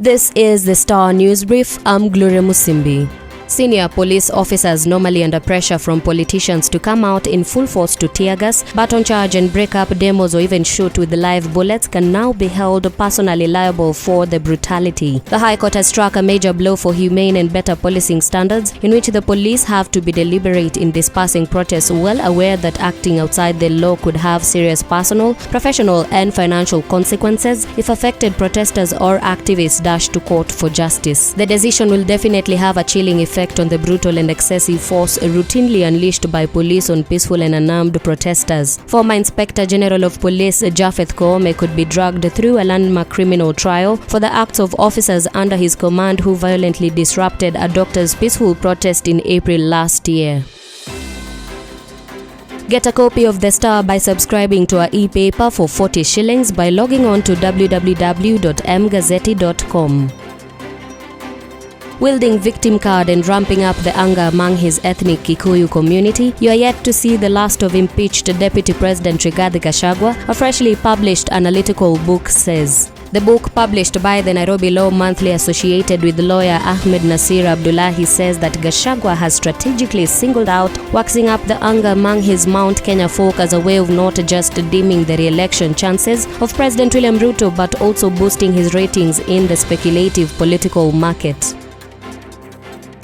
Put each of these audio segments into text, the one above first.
This is the Star News Brief. I'm Gloria Musimbi. Senior police officers normally under pressure from politicians to come out in full force to tear gas, baton charge and break up demos or even shoot with live bullets can now be held personally liable for the brutality. The High Court has struck a major blow for humane and better policing standards, in which the police have to be deliberate in dispersing protests, well aware that acting outside the law could have serious personal, professional and financial consequences if affected protesters or activists dash to court for justice. The decision will definitely have a chilling effect on the brutal and excessive force routinely unleashed by police on peaceful and unarmed protesters. Former Inspector General of Police Japheth Koome could be dragged through a landmark criminal trial for the acts of officers under his command who violently disrupted a doctor's peaceful protest in April last year. Get a copy of The Star by subscribing to our e-paper for 40 shillings by logging on to www.mgazzetti.com. Wielding victim card and ramping up the anger among his ethnic Kikuyu community, you are yet to see the last of impeached Deputy President Rigathi Gachagua, a freshly published analytical book says. The book, published by the Nairobi Law Monthly associated with lawyer Ahmed Nasir Abdullahi, says that Gachagua has strategically singled out waxing up the anger among his Mount Kenya folk as a way of not just dimming the re-election chances of President William Ruto but also boosting his ratings in the speculative political market.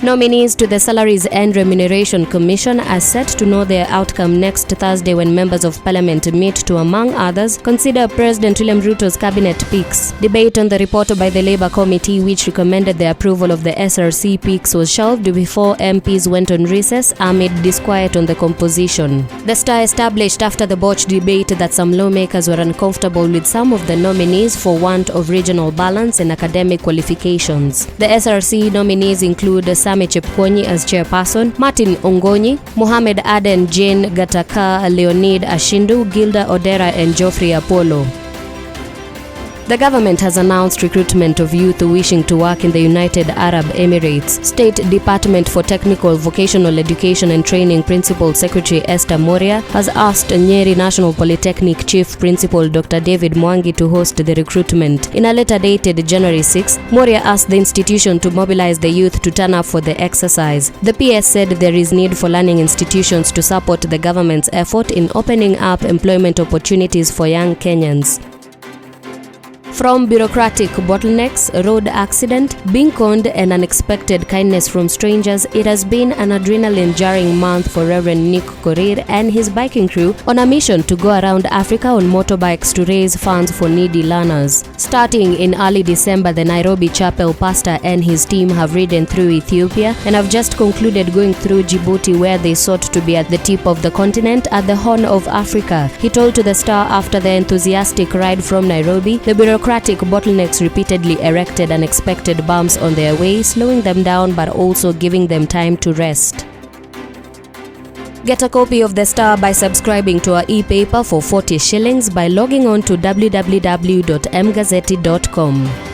Nominees to the Salaries and Remuneration Commission are set to know their outcome next Thursday when members of parliament meet to, among others, consider President William Ruto's cabinet picks. Debate on the report by the Labour Committee, which recommended the approval of the SRC picks, was shelved before MPs went on recess amid disquiet on the composition. The Star established after the botched debate that some lawmakers were uncomfortable with some of the nominees for want of regional balance and academic qualifications. The SRC nominees include Sami Chepkonyi as chairperson, Martin Ongonyi, Mohamed Aden, Jane Gataka, Leonid Ashindu, Gilda Odera and Geoffrey Apollo. The government has announced recruitment of youth wishing to work in the United Arab Emirates. State Department for Technical Vocational Education and Training Principal Secretary Esther Moria has asked Nyeri National Polytechnic Chief Principal Dr. David Mwangi to host the recruitment. In a letter dated January 6, Moria asked the institution to mobilize the youth to turn up for the exercise. The PS said there is need for learning institutions to support the government's effort in opening up employment opportunities for young Kenyans. From bureaucratic bottlenecks, road accident, being conned and unexpected kindness from strangers, it has been an adrenaline-jarring month for Reverend Nick Korir and his biking crew on a mission to go around Africa on motorbikes to raise funds for needy learners. Starting in early December, the Nairobi Chapel pastor and his team have ridden through Ethiopia and have just concluded going through Djibouti, where they sought to be at the tip of the continent at the Horn of Africa. He told to the Star after the enthusiastic ride from Nairobi, the bureaucratic bottlenecks repeatedly erected unexpected bumps on their way, slowing them down but also giving them time to rest. Get a copy of The Star by subscribing to our e-paper for 40 shillings by logging on to www.mgazzetti.com.